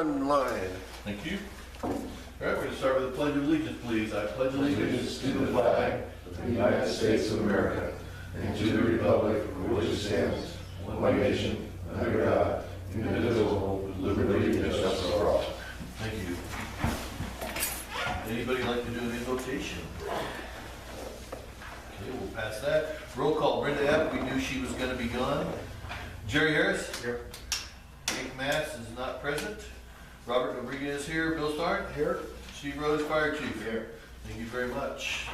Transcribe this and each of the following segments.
online. Thank you. All right, we're going to start with the Pledge of Allegiance, please. I pledge allegiance to the flag of the United States of America and to the republic for which it stands, one nation, under God, indivisible, with liberty and justice for all. Thank you. Anybody like to do an invocation? Okay, we'll pass that. Roll call. Brenda Epp, we knew she was going to be gone. Jerry Harris? Here. Hank Mass is not present. Robert Rodriguez here. Bill Stark? Here. Steve Rose, Fire Chief. Here. Thank you very much.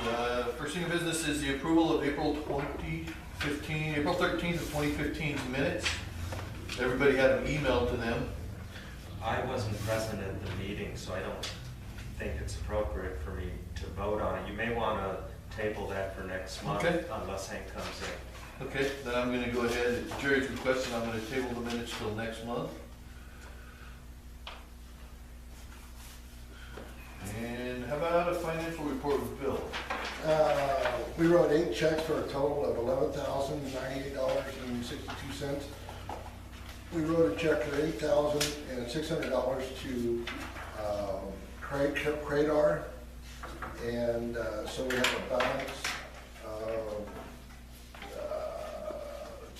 First thing of business is the approval of April 13th of 2015's minutes. Everybody had an email to them. I wasn't present at the meeting, so I don't think it's appropriate for me to vote on it. You may want to table that for next month, Okay. Unless Hank comes in. Okay, then I'm going to go ahead, at Jerry's request, and I'm going to table the minutes till next month. And how about a financial report with Bill? We wrote 8 checks for a total of $11,098.62. We wrote a check for $8,600 to Cradar, and so we have a balance of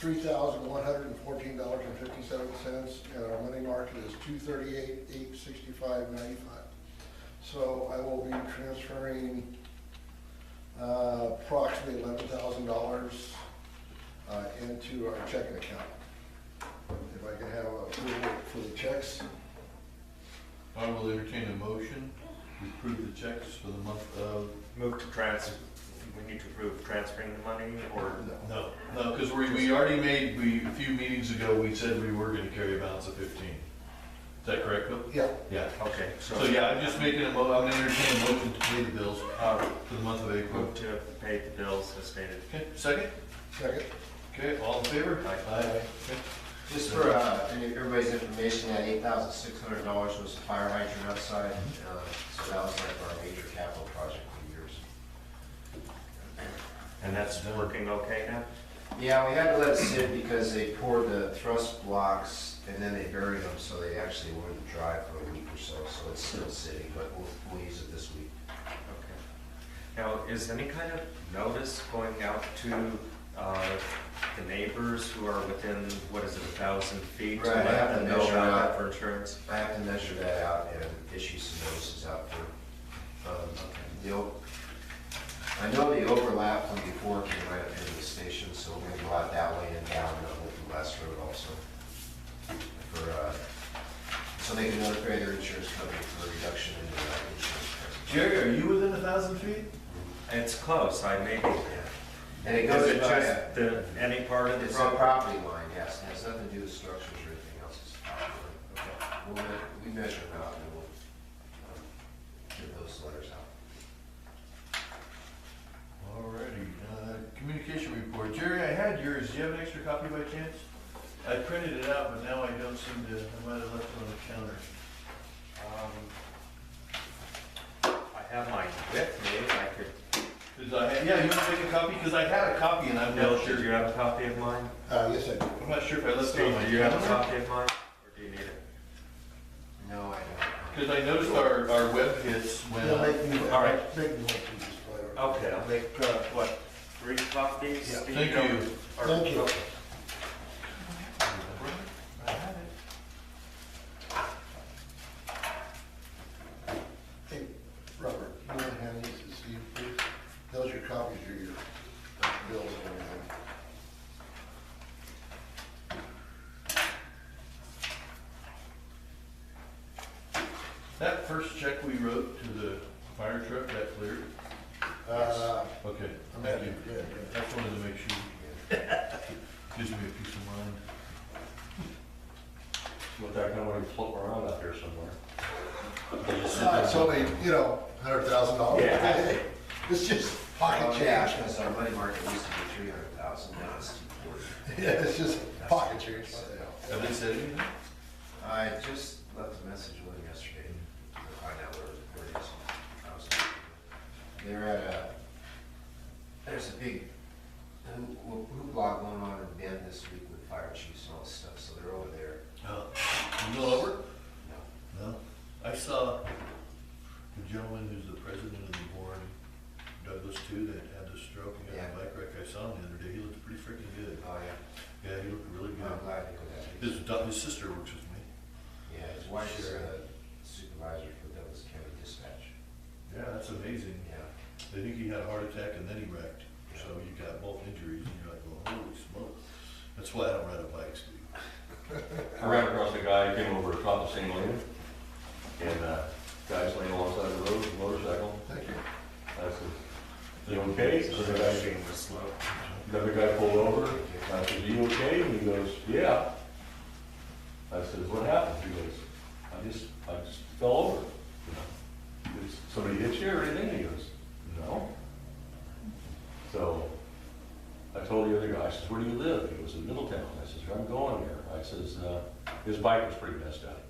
$3,114.57, and our money market is $238,865.95. So I will be transferring approximately $11,000 into our checking account. If I can have approval for the checks. I will entertain a motion to approve the checks for the month of... Move to we need to approve transferring the money, or? No, because we already made, a few meetings ago, we said we were going to carry a balance of 15. Is that correct, Bill? Yeah. Yeah. Okay. So yeah, I'm just making I'm going to entertain a motion to pay the bills for the month of April. Move to pay the bills as stated. Okay, second? Second. Okay, all in favor? Aye. Okay. Just for everybody's information, that $8,600 was a fire hydrant outside, so that was like our major capital project for years. And that's working okay now? Yeah, we had to let it sit because they poured the thrust blocks and then they buried them, so they actually wouldn't dry for a week or so. So it's still sitting, but we'll use it this week. Okay. Now, is any kind of notice going out to the neighbors who are within, 1,000 feet? Right, I have to know measure about out. that for insurance? I have to measure that out and issue some notices out for I know the overlap from before came right up into the station, so we're going to go out that way and down Lookingglass Road also. So they can notify their insurance company for a reduction in the insurance price. Jerry, are you within 1,000 feet? It's close, I may be. And it Is goes it by, just any part of the it's a property? property line, yes. It has nothing to do with structures or anything else. It's a property line. We measure them out and we'll give those letters out. Alrighty, communication report. Jerry, I had yours. Do you have an extra copy by chance? I printed it out, but now I don't seem to, I might have left it on the counter. I have mine with me, I could. Yeah, you want to take a copy? Because I had a copy and I'm Bill, not sure. do you have a copy of mine? Yes, I do. I'm not sure if I left it on Steve, my do you have a counter. copy of mine, or do you need it? No, I don't. Because I noticed our web hits went They'll up. make me, All right. make me one piece of fire. Okay, I'll make, what, 3 copies? Yeah. Steve, Thank you. or- Thank you. I had it. Hey, Robert, you want to hand these to Steve, please? Those are your copies of your bills and everything. That first check we wrote to the fire truck, that cleared? Okay, thank you. Yeah. I just wanted to make sure. Gives me a peace of mind. But they're going to float around out there somewhere. It's only, $100,000. Yeah. It's just pocket Yeah, change. because our money market used to be 300,000, now it's 240. Yeah, it's just pocket change. Have they said anything? I just left a message with him yesterday to find out where it is. They're at there's a big hoopla going on in Bend this week with fire chiefs and all this stuff, so they're over there. Oh. You go over? No. No. his sister works with me. Yeah, his wife's a supervisor for Douglas County Dispatch. Yeah, that's amazing. Yeah. They think he had a heart attack and then he wrecked. So you got both injuries and you're like, well, holy smoke. That's why I don't ride a bike, Steve. I ran across a guy, came over to top of St. Lane, and guy's laying alongside the road, with a motorcycle. Thank you. I said, you okay? So the guy, Being the slope. another guy pulled over, I said, you okay? And he goes, yeah. I said, what happened? He goes, I just fell over. You know, did somebody hit you or anything? He goes, no. So I told the other guy, I says, where do you live? He goes, in Middletown. I says, I'm going here. I says, his bike was pretty messed up.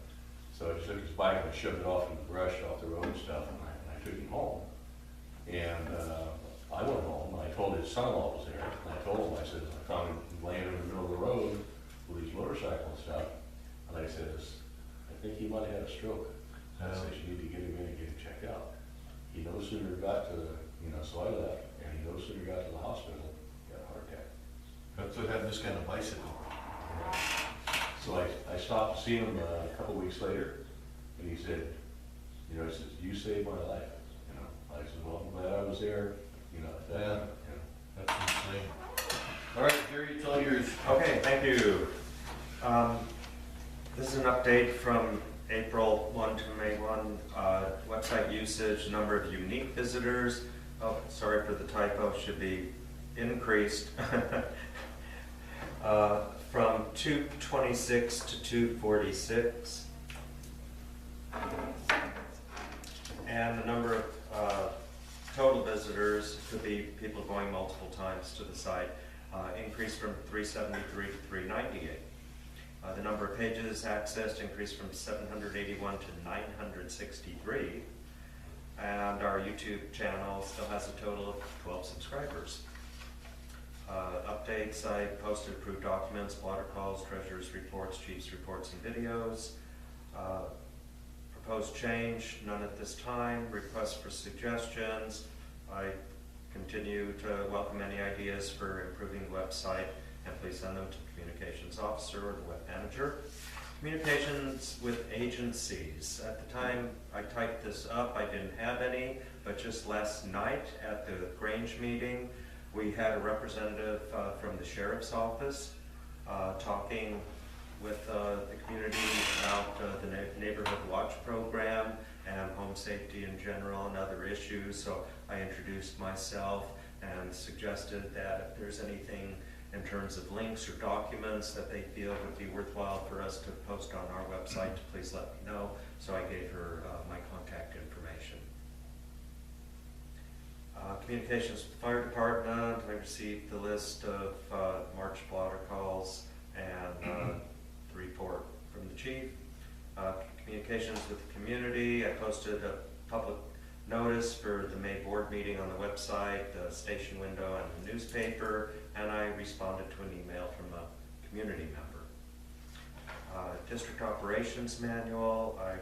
So I just took his bike and shoved it off in the brush, off the road and stuff, and I took him home. And I went home, and I told his son-in-law was there, and I told him, I said, I found him laying in the middle of the road with his motorcycle and stuff. And I says, I think he might have had a stroke. I said, you need to get him in and get him checked out. He no sooner got to the, so I left, and he no sooner got to the hospital, he got a heart attack. That's what happened to this kind of bicycle. So I stopped to see him a couple weeks later, and he said, he says, you saved my life. I said, well, I'm glad I was there, at that time. That's insane. All right, Jerry, it's all yours. Okay, thank you. This is an update from April 1 to May 1. Website usage, number of unique visitors. Oh, sorry for the typo, should be increased. From 226 to 246. And the number of total visitors, could be people going multiple times to the site, increased from 373 to 398. The number of pages accessed increased from 781 to 963. And our YouTube channel still has a total of 12 subscribers. Updates, I posted approved documents, blotter calls, treasurer's reports, chief's reports, and videos. Proposed change, none at this time. Requests for suggestions. I continue to welcome any ideas for improving the website, and please send them to the communications officer or the web manager. Communications with agencies. At the time I typed this up, I didn't have any, but just last night at the Grange meeting, we had a representative from the sheriff's office talking with the community about the neighborhood watch program and home safety in general and other issues. So I introduced myself and suggested that if there's anything in terms of links or documents that they feel would be worthwhile for us to post on our website, to please let me know. So I gave her my contact information. Communications with the fire department, I received the list of March blotter calls and the report from the chief. Communications with the community, I posted a public notice for the May board meeting on the website, the station window, and the newspaper, and I responded to an email from a community member. District operations manual, I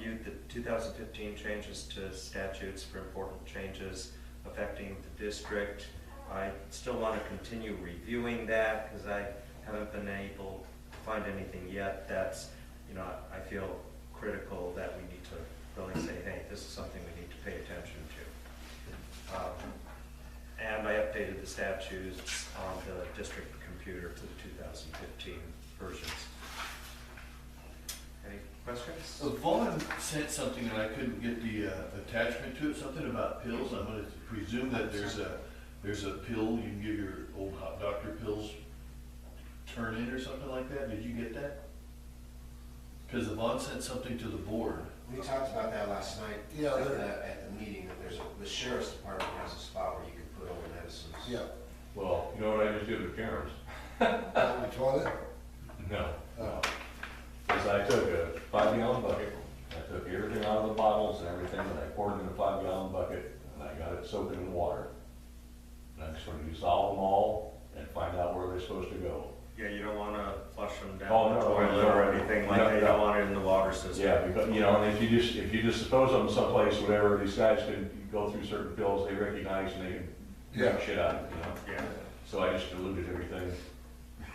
viewed the 2015 changes to statutes for important changes affecting the district. I still want to continue reviewing that because I haven't been able to find anything yet that's, I feel critical that we need to really say, hey, this is something we need to pay attention to. And I updated the statutes on the district computer to the 2015 versions. Any questions? Vaughn sent something and I couldn't get the attachment to it, something about pills. I'm going to presume that there's a pill you can give your old hot doctor pills turn in or something like that. Did you get that? Because Vaughn sent something to the board. We talked about that last night. Yeah, at the meeting, that the sheriff's department has a spot where you can put over medicines. Yeah. Well, you know what I just did with Karen's? On the toilet? No. Oh. Because I took a 5-gallon bucket, I took everything out of the bottles and everything, and I poured it in a 5-gallon bucket, and I got it soaking in water. And I'm just going to dissolve them all and find out where they're supposed to go. Yeah, you don't want to flush them down Oh, the no, toilet no, or anything like no, that. You no. don't want it in the water system. Yeah, because, and if you just suppose them someplace, whatever, these guys can go through certain pills they recognize and they can Yeah. make shit out of it, Yeah. So I just diluted everything.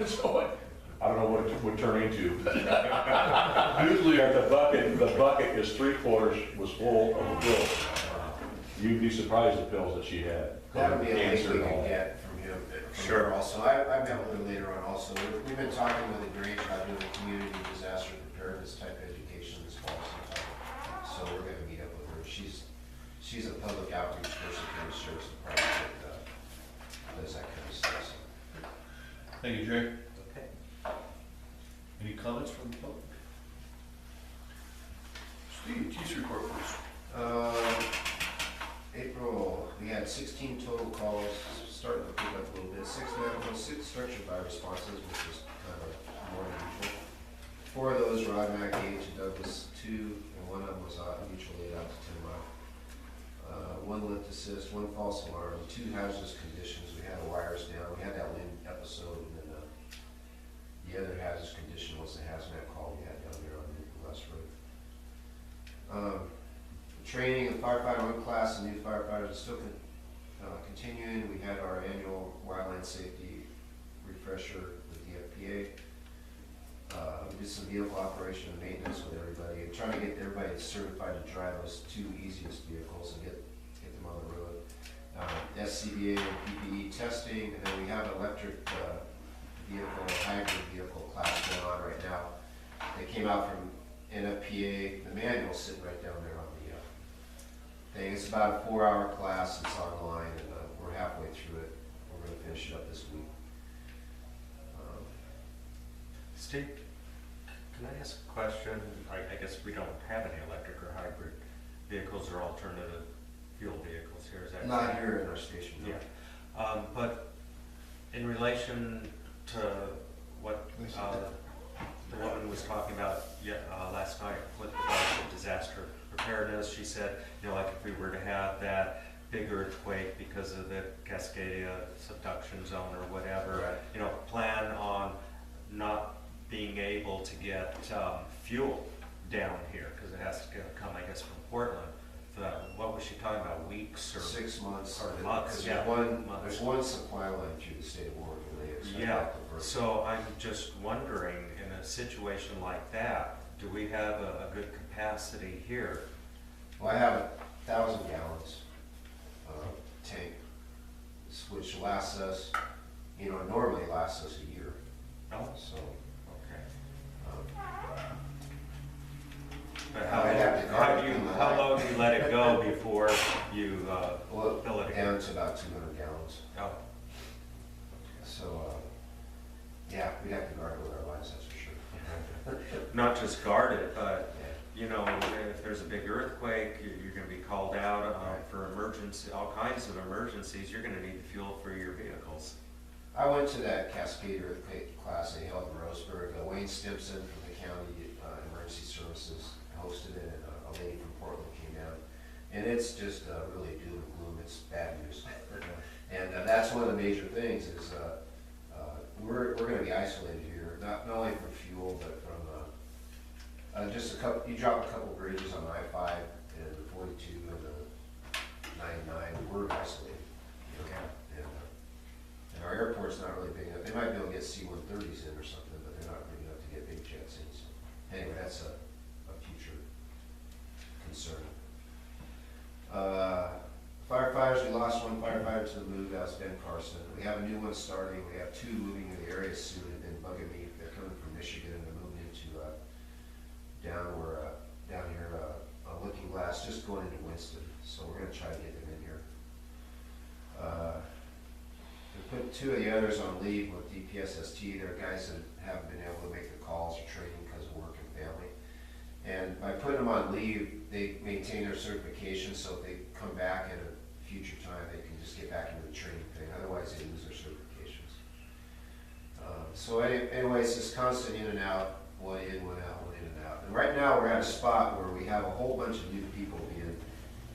So I don't know what it would turn into. Usually the bucket is 3/4 was full of the pills. You'd be surprised the pills that she had. That would be a link Cancer we and all. could get from him. Sure. Also, I met with her later on also. We've been talking with the Grange about doing a community disaster preparedness type education this fall sometime. So we're gonna meet up with her. She's a public outreach person for the Sheriff's Department that does that kind of stuff. So. Thank you, Jerry. Okay. Any comments from the public? Steve, chief's report, please. April, we had 16 total calls, starting to pick up a little bit. 6 structured by responses, which was kind of more than usual. 4 of those were automatic aid to Douglas 2, and 1 of them was mutual aid out to 10 Mile. 1 lift assist, 1 false alarm, 2 hazardous conditions. We had wires down. We had that wind episode, and then the other hazardous condition was the hazmat call we had down there on Lookingglass Road. Training of firefighter 1 class and new firefighters is still continuing. We had our annual wildland safety refresher with the FPA. We did some vehicle operation and maintenance with everybody, and trying to get everybody certified to drive those 2 easiest vehicles and get them on the road. SCBA and PPE testing, and then we have an electric vehicle, hybrid vehicle class going on right now. They came out from NFPA, the manual's sitting right down there on the thing. It's about a 4-hour class. It's online, and we're halfway through it. We're going to finish it up this week. Steve, can I ask a question? I guess we don't have any electric or hybrid vehicles or alternative fuel vehicles here, is that Not correct? here in our station. No. Yeah, but in relation to what the woman was talking about last night with regards to disaster preparedness, she said, like if we were to have that big earthquake because of the Cascadia subduction zone or whatever, Right. Plan on not being able to get fuel down here because it has to come, I guess, from Portland. What was she talking about, weeks or? 6 months. Or months, Because yeah. there's one supply line through the state of Oregon. Yeah, so I'm just wondering, in a situation like that, do we have a good capacity here? Well, I have a 1,000 gallons tank, which lasts us, normally lasts us a year. Oh, So, okay. um, But I'd have to guard it. how low do you let it go before you well, fill it again? down to about 200 gallons. Oh, So, yeah, we'd have to guard it with our lives, that's for sure. not just guard it, but Yeah. if there's a big earthquake, you're going to be called out Right. for emergency, all kinds of emergencies. You're going to need the fuel for your vehicles. I went to that Cascade earthquake class they held in Roseburg. Wayne Stimpson from the county emergency services hosted it, and a lady from Portland came down. And it's just really doom and gloom. It's bad news. And that's one of the major things is we're going to be isolated here, not only from fuel, but from just a couple. You drop a couple bridges on I-5 and the 42 and the 99. We're isolated. And our airport's not really big enough. They might be able to get C-130s in or something, but they're not big enough to get big jets in. So anyway, that's a future concern. Firefighters, we lost 1 firefighter to the move. That was Ben Carson. We have a new one starting. We have 2 moving in the area soon. They've been bugging me. They're coming from Michigan and they're moving into down here, Lookingglass, just going into Winston. So we're going to try to get them in here. We put 2 of the others on leave with DPSST. They're guys that haven't been able to make the calls or training because of work and family. And by putting them on leave, they maintain their certification, so if they come back at a future time, they can just get back into the training thing. Otherwise, they lose their certifications. So anyways, this constant in and out, one in, one out, one in and out. And right now, we're at a spot where we have a whole bunch of new people being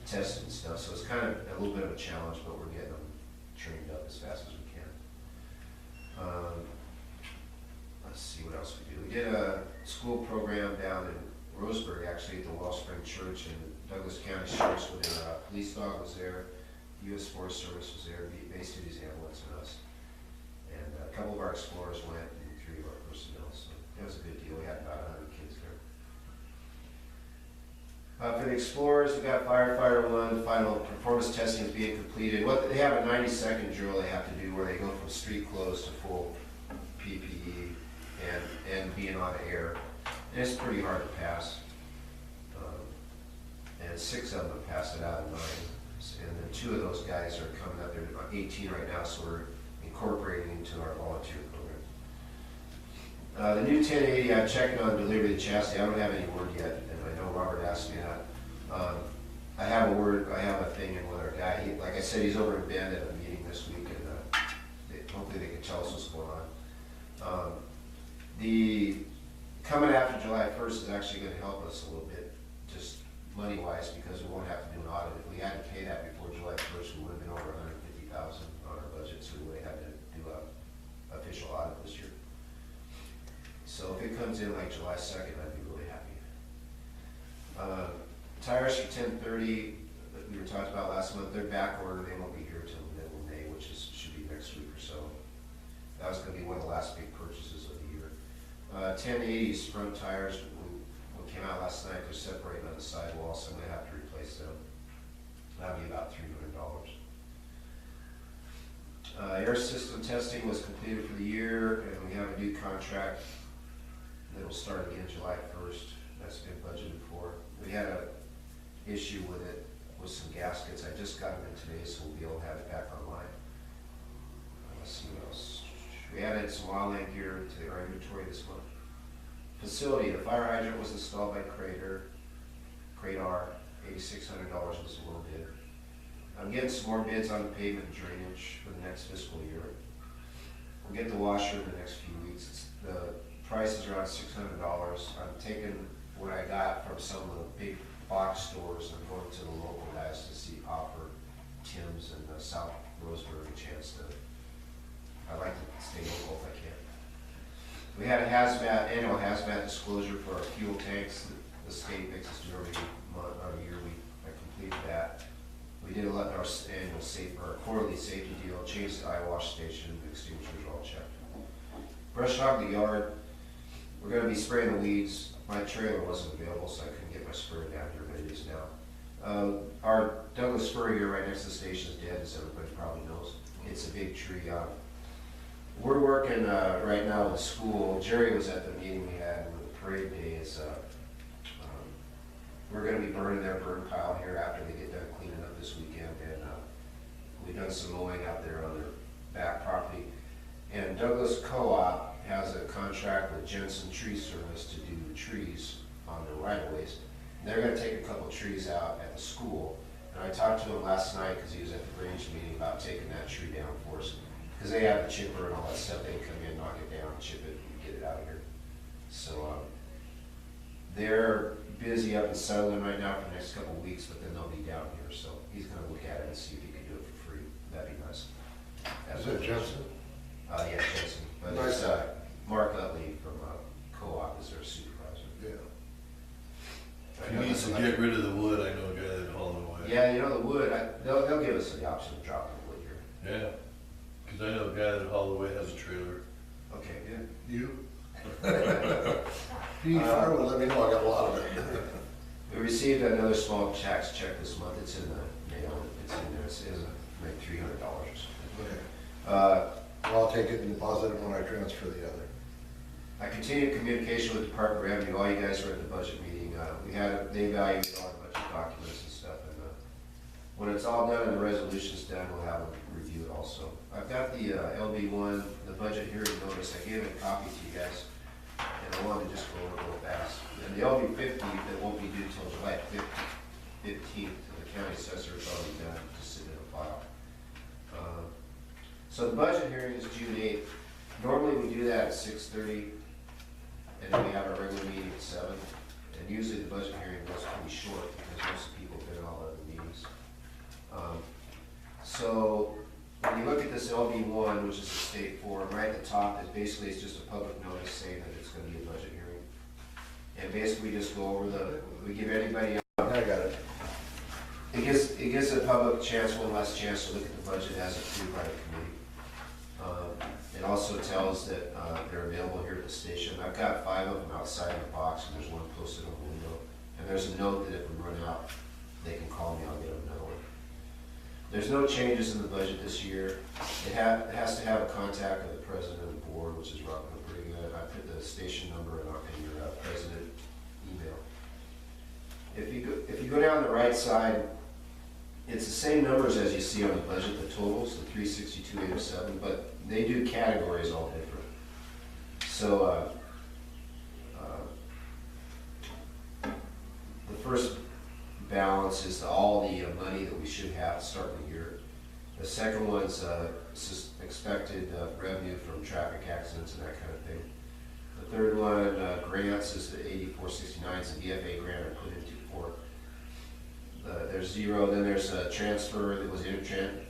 tested and stuff, so it's kind of a little bit of a challenge, but we're getting them trained up as fast as we can. Let's see what else we do. We did a school program down in Roseburg, actually, at the Wellspring Church, and Douglas County Sheriff's with their police dog was there, U.S. Forest Service was there, Bay City's ambulance and us. And a couple of our explorers went, and 3 of our personnel. It was a good deal. We had about 100 kids there. For the Explorers, we got firefighter 1. Final performance testing is being completed. They have a 90-second drill they have to do where they go from street clothes to full PPE and being on air. And it's pretty hard to pass. And 6 of them passed it out of 9. And then 2 of those guys are coming up. They're 18 right now, so we're incorporating into our volunteer program. The new 1080, I'm checking on delivery of the chassis. I don't have any word yet, and I know Robert asked me that. I have a thing in with our guy. Like I said, he's over in Bend at a meeting this week, and hopefully they can tell us what's going on. The coming after July 1st is actually going to help us a little bit, just money-wise, because we won't have to do an audit. If we had to pay that before July 1st, we would have been over $150,000 on our budget, so we would have had to do an official audit this year. So if it comes in like July 2nd, I'd be really happy. Tires for 1030 that we were talking about last month, they're back ordered. They won't be here till the middle of May, which should be next week or so. That was going to be one of the last big purchases of the year. 1080s front tires, what came out last night, they're separating on the sidewall, so I'm going to have to replace them. That'll be about $300. Air system testing was completed for the year, and we have a new contract that will start again July 1st. That's been budgeted for. We had an issue with it, with some gaskets. I just got them in today, so we'll be able to have it back online. Let's see what else. We added some wildland gear to our inventory this month. Facility, the fire hydrant was installed by Cradar. $8,600 was a low bid. I'm getting some more bids on the pavement drainage for the next fiscal year. We'll get the washer in the next few weeks. The price is around $600. I'm taking what I got from some of the big box stores and going to the local guys to see Hopper, Tim's, and South Roseburg a chance to. I like to stay local if I can. We had a annual hazmat disclosure for our fuel tanks. The state makes us do every month or year. I completed that. We did our annual our quarterly safety deal, changed the eye wash station, the extinguishers are all checked. Brush hog the yard. We're going to be spraying the weeds. My trailer wasn't available, so I couldn't get my sprayer down here, but it is now. Our Douglas fir here right next to the station is dead, as everybody probably knows. It's a big tree. We're working right now with school. Jerry was at the meeting we had with the parade day. We're going to be burning their burn pile here after they get done cleaning up this weekend, and we've done some mowing out there on their back property. And Douglas Co-op has a contract with Jensen Tree Service to do trees on their right-of-ways. They're going to take a couple trees out at the school, and I talked to him last night because he was at the Grange meeting about taking that tree down for us, because they have the chipper and all that stuff. They can come in, knock it down, chip it, and get it out of here. So they're busy up in Sutherland right now for the next couple of weeks, but then they'll be down here. So he's going to look at it and see if he can do it for free. That'd be nice. Is it Jensen? Yeah, Jensen. But Nice. it's Mark Utley from Co-op is their supervisor. Yeah. If he needs to get rid of the wood, I know a guy that haul it away. Yeah, you know the wood, they'll give us the option of dropping the wood here. Yeah, because I know a guy that haul away has a trailer. Okay, good. You? If you need firewood, let me know, I got a lot of it. We received another small tax check this month. It's in the mail. It's in there. It says like $300 or something. Okay. I'll take it and deposit it when I transfer the other. I continue communication with Department of Revenue. All you guys were at the budget meeting. They evaluated all the budget documents and stuff. And when it's all done and the resolution's done, we'll have them review it also. I've got the LB1, the budget hearing notice. I gave it a copy to you guys, and I wanted to just go over it real fast. And the LB50 that won't be due till July 15th, the county assessor is already done to sit in a file. So the budget hearing is June 8th. Normally we do that at 6:30, and then we have our regular meeting at 7. And usually the budget hearing goes pretty short because most people have been in all other meetings. So when you look at this LB1, which is a state form, right at the top is basically it's just a public notice saying that it's going to be a budget hearing. And basically we just go over we give anybody. I got it. It gives the public one last chance to look at the budget as approved by the committee. It also tells that they're available here at the station. I've got 5 of them outside the box, and there's one posted on the window. And there's a note that if we run out, they can call me, I'll get them another one. There's no changes in the budget this year. It has to have a contact of the president of the board, which is Robert Rodriguez. I put the station number in your president email. If you go down the right side, it's the same numbers as you see on the budget, the totals, the 362,807, but they do categories all different. So the first balance is all the money that we should have to start the year. The second one's expected revenue from traffic accidents and that kind of thing. The third one, grants, is the 8469, it's a VFA grant I put into for. There's 0, then there's a transfer, that was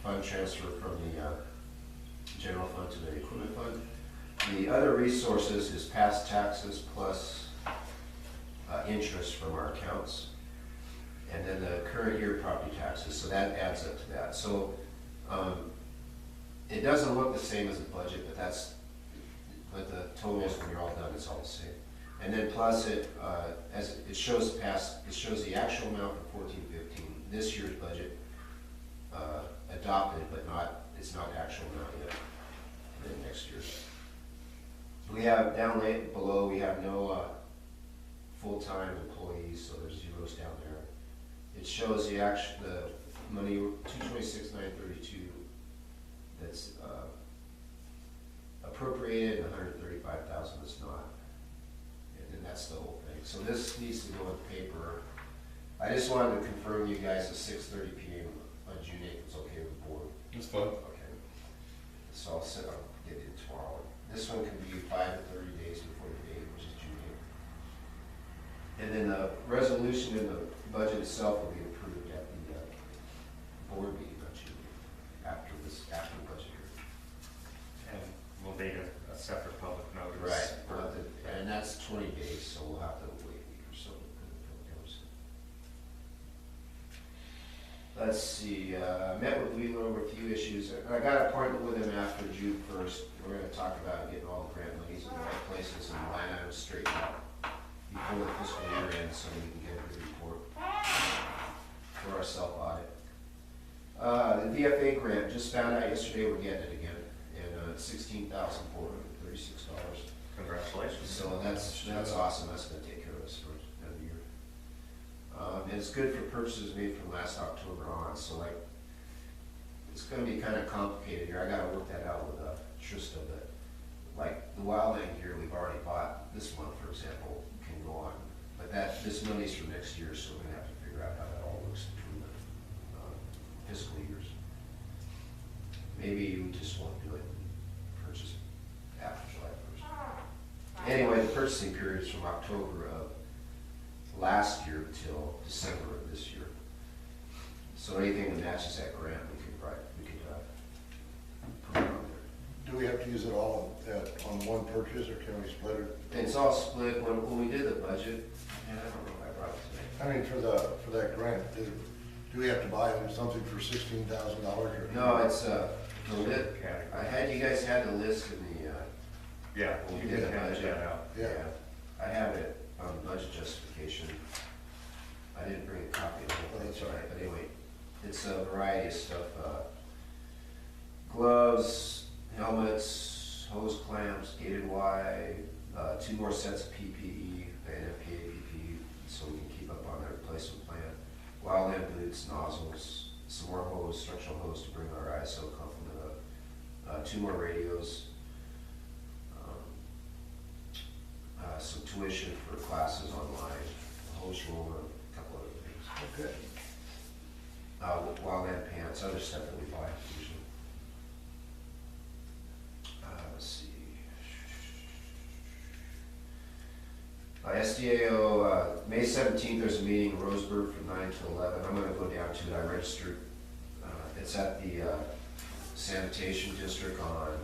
fund transfer from the general fund to the equipment fund. The other resources is past taxes plus interest from our accounts. And then the current year property taxes, so that adds up to that. So it doesn't look the same as a budget, but the total is, when you're all done, it's all the same. And then plus as it shows the actual amount for 14-15. This year's budget adopted, but it's not actual amount yet. Then next year. We have down below, we have no full-time employees, so there's zeros down there. It shows the money, 226,932, that's appropriated, and 135,000 that's not. And then that's the whole thing. So this needs to go in paper. I just wanted to confirm you guys at 6:30 p.m. on June 8th is okay with the board. It's fun. Okay. So I'll get it tomorrow. This one can be 5 to 30 days before the date, which is June 8th. And then the resolution in the budget itself will be approved at the board meeting on June 8th, after the budget hearing. And we'll need a separate public notice. Right. And that's 20 days, so we'll have to wait a week or so. Let's see, met with Wheeler over a few issues. I got an appointment with him after June 1st. We're going to talk about getting all the grant monies in the right places and line items straightened out before the fiscal year ends, so we can get a good report for our self-audit. The VFA grant, just found out yesterday we're getting it again, and $16,436. Congratulations. So that's awesome. That's going to take care of us for another year. And it's good for purchases made from last October on. So it's going to be kind of complicated here. I got to work that out with Trista, but like the wildland gear we've already bought this month, for example, can go on. But this money's for next year, so we're going to have to figure out how that all works between the fiscal years. Maybe we just won't do it and purchase it after July 1st. Anyway, the purchasing period is from October of last year till December of this year. So anything that matches that grant, we could put it on there. Do we have to use it all on one purchase, or can we split it? It's all split. When we did the budget, and I don't know if I brought it today. I mean, for that grant, do we have to buy something for $16,000 or? No, it's I had you guys had the list in the Yeah, when you we did can the hand budget. that out. Yeah. I have it on the budget justification. I didn't bring a copy of it. Oh, that's all right. But anyway, it's a variety of stuff. Gloves, helmets, hose clamps, gated Y, 2 more sets of PPE, the NFPA PPE, so we can keep up on the replacement plan. Wildland boots, nozzles, some more hose, structural hose to bring our ISO complement up. 2 more radios. Some tuition for classes online, a hose roller, a couple other things. Okay. Wildland pants, other stuff that we buy usually. Let's see. SDAO, May 17th, there's a meeting in Roseburg from 9 to 11. I'm going to go down to it. I registered. It's at the sanitation district on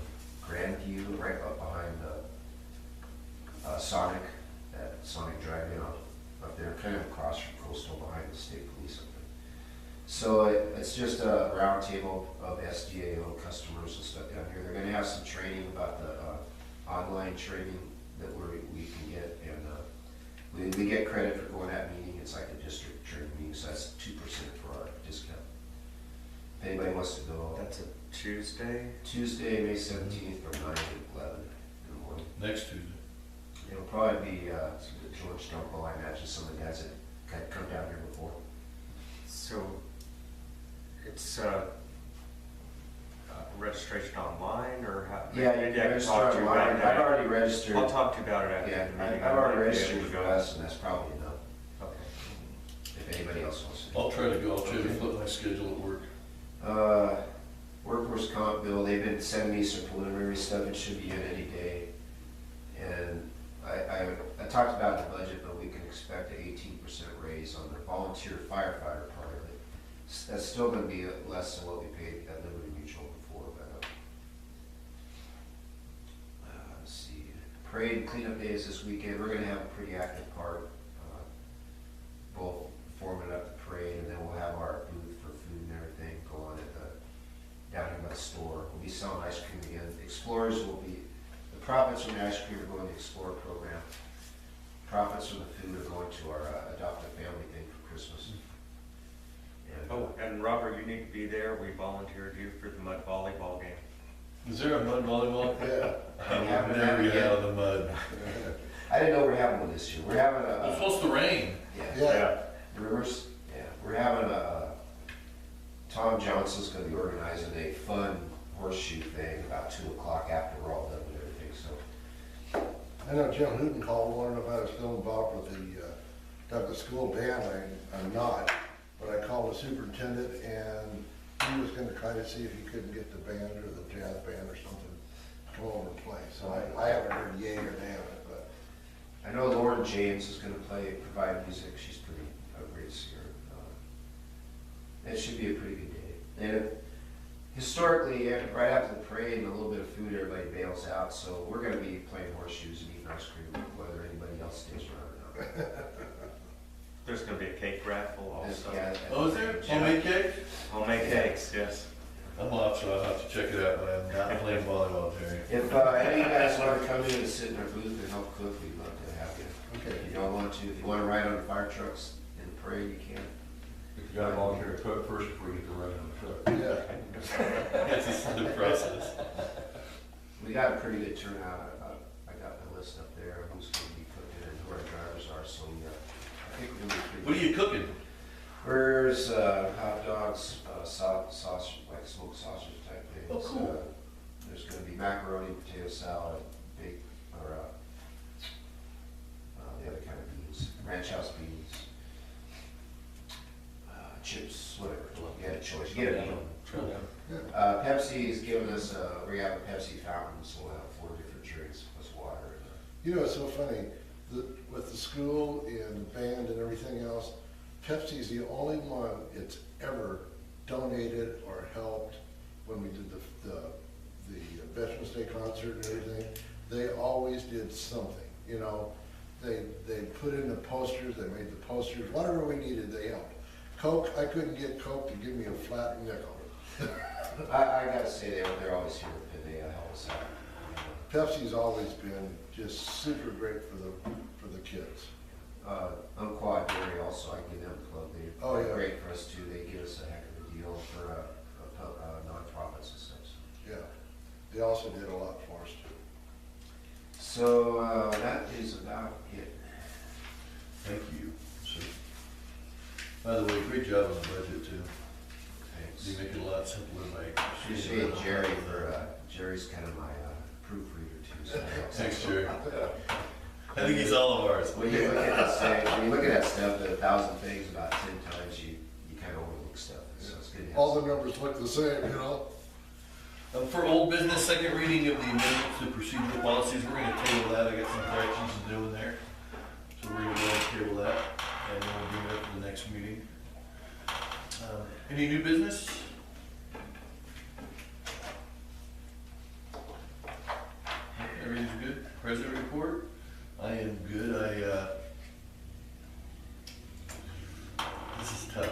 Grandview, right up behind Sonic, that Sonic Drive-In up there, kind of across from Coastal, behind the state police up there. So it's just a roundtable of SDA-owned customers and stuff down here. They're gonna have some training about the online training that we can get, and we get credit for going to that meeting. It's like a district training meeting, so that's 2% for our discount. If anybody wants to go, That's a Tuesday? Tuesday, May 17th from 9 to 11 in the morning. Next Tuesday. It'll probably be George Dunkel, I imagine, some of the guys that had come down here before. So it's registration online or how? Yeah, you maybe can I register talk to you online. about I've that. already registered. I'll talk to you about it after Yeah, the meeting. I've already I might be registered able to for go. us, and that's probably enough, Okay. if anybody else wants to. I'll try to go, I'll try to flip my schedule at work. Workforce comp bill, they've been sending me some preliminary stuff, it should be in any day. And I talked about the budget, but we can expect an 18% raise on the volunteer firefighter part of it. That's still gonna be less than what we paid at Liberty Mutual before, but, let's see. Parade and cleanup days this weekend, we're gonna have a pretty active part, both forming up the parade, and then we'll have our booth for food and everything go on down here by the store. We'll be selling ice cream again. Explorers will be, the profits from the ice cream are going to the Explorer program. Profits from the food are going to our adoptive family thing for Christmas. And, Oh, and Robert, you need to be there. We volunteered you for the mud volleyball game. Is there a mud volleyball? Yeah. I would never get out of the mud. I didn't know we were having one this year. We're having It's a, supposed to rain. Yeah. Rivers, yeah, we're having Tom Johnson's gonna be organizing a fun horseshoe thing about 2 o'clock after we're all done with everything, so. I know Jim Hooten called, wanted to know if I was still involved with the Douglas School Band. I'm not, but I called the superintendent and he was gonna try to see if he couldn't get the band or the jazz band or something to come over and play. So I haven't heard yay or nay of it, but. I know Lauren James is gonna provide music, she's a great singer. It should be a pretty good day. And historically, right after the parade and a little bit of food, everybody bails out, so we're gonna be playing horseshoes and eating ice cream, whether anybody else stays around or not. There's going to be a cake raffle also. Yeah, Oh, is there? Homemade cake? Homemade cakes, yes. I'm off, so I'll have to check it out when I'm not playing volleyball, Terry. If any of you guys want to come in and sit in our booth and help cook, we'd love to have you. Okay. If you don't want to, if you want to ride on the fire trucks in the parade, you can. If you gotta volunteer to cook first before you get to run on the truck. Yeah. It's a slow process. We got a pretty good turnout. I got the list up there, who's going to be cooking and who our drivers are, so I think we're going to be pretty. What are you cooking? Burgers, hot dogs, sausage, like smoked sausage type things. Oh, cool. There's gonna be macaroni, potato salad, baked, or, the other kind of beans, ranch house beans, chips, whatever, you had a choice, you get a meal. Pepsi's given us, we have a Pepsi fountain, so we'll have 4 different drinks plus water. You know, it's so funny, with the school and the band and everything else, Pepsi's the only one it's ever donated or helped when we did the Veterans Day concert and everything. They always did something, you know. They put in the posters, they made the posters, whatever we needed, they helped. Coke, I couldn't get Coke to give me a flat nickel. I gotta say, they're always here, and they help us out. Pepsi's always been just super great for the kids. Unquad Dairy also, I give them a plug, Oh, they're yeah. great for us too, they give us a heck of a deal for nonprofits and such. Yeah, they also did a lot for us too. So, that is about it. Thank you. So, by the way, great job on the budget too. Thanks. You make it a lot simpler, Mike. Appreciate Jerry for, Jerry's kind of my proofreader too, so. Thanks, Jerry. I think he's all of ours. When you look at that, when you look at that stuff, the 1,000 things about 10 times, you kind of overlook stuff, so it's good to have. All the numbers look the same, you know? For old business, second reading of the amendments to procedural policies, we're gonna table that. I got some corrections to do in there. So we're gonna go ahead and table that, and then we'll bring it up for the next meeting. Any new business? Everything's good? President report? I am good. This is tough.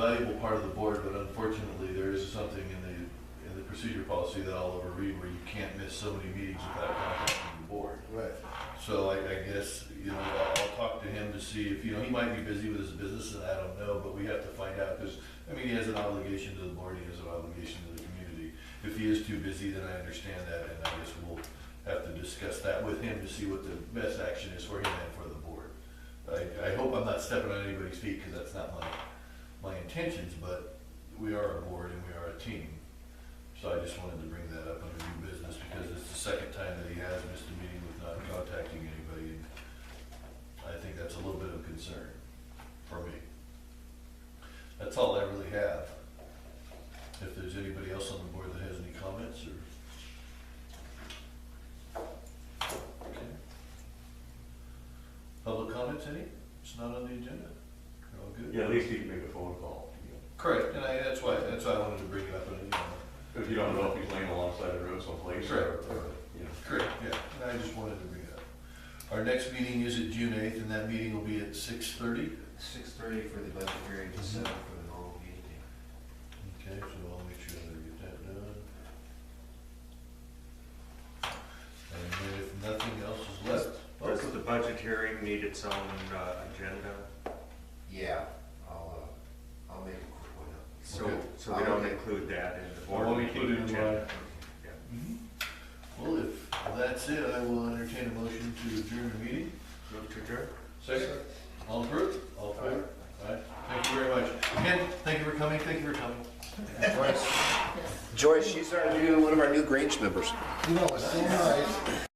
valuable part of the board, but unfortunately, there is something in the procedure policy that I'll overread where you can't miss so many meetings without contacting the board. Right. So I guess, I'll talk to him to see if, he might be busy with his business, and I don't know, but we have to find out, because, he has an obligation to the board, he has an obligation to the community. If he is too busy, then I understand that, and I guess we'll have to discuss that with him to see what the best action is for him and for the board. I hope I'm not stepping on anybody's feet, because that's not my intentions, but we are a board and we are a team. So I just wanted to bring that up under new business, because it's the second time that he has missed a meeting with not contacting anybody. And I think that's a little bit of concern for me. That's all I really have. If there's anybody else on the board that has any comments or. Okay. Public comments, any? It's not on the agenda? We're all good? Yeah, at least you can make a phone call. Correct, and that's why I wanted to bring it up. If you don't know if he's laying alongside the road someplace. Correct. You know. Correct, yeah, and I just wanted to bring it up. Our next meeting is at June 8th, and that meeting will be at 6:30. 6:30 for the budget hearing, to 7 for the normal meeting. Okay, so I'll make sure that I get that done. And then if nothing else is left. Does the budget hearing need its own agenda? Yeah, I'll make a quick one up. Okay. So we don't include that in the I board won't meeting include it in agenda? mine. Mhm. Well, if that's it, I will entertain a motion to adjourn the meeting. Move to adjourn? Second. All approved? All in favor? Aye. Thank you very much. Again, thank you for coming, thank you for coming. Joyce, she's one of our new Grange members. It's so nice.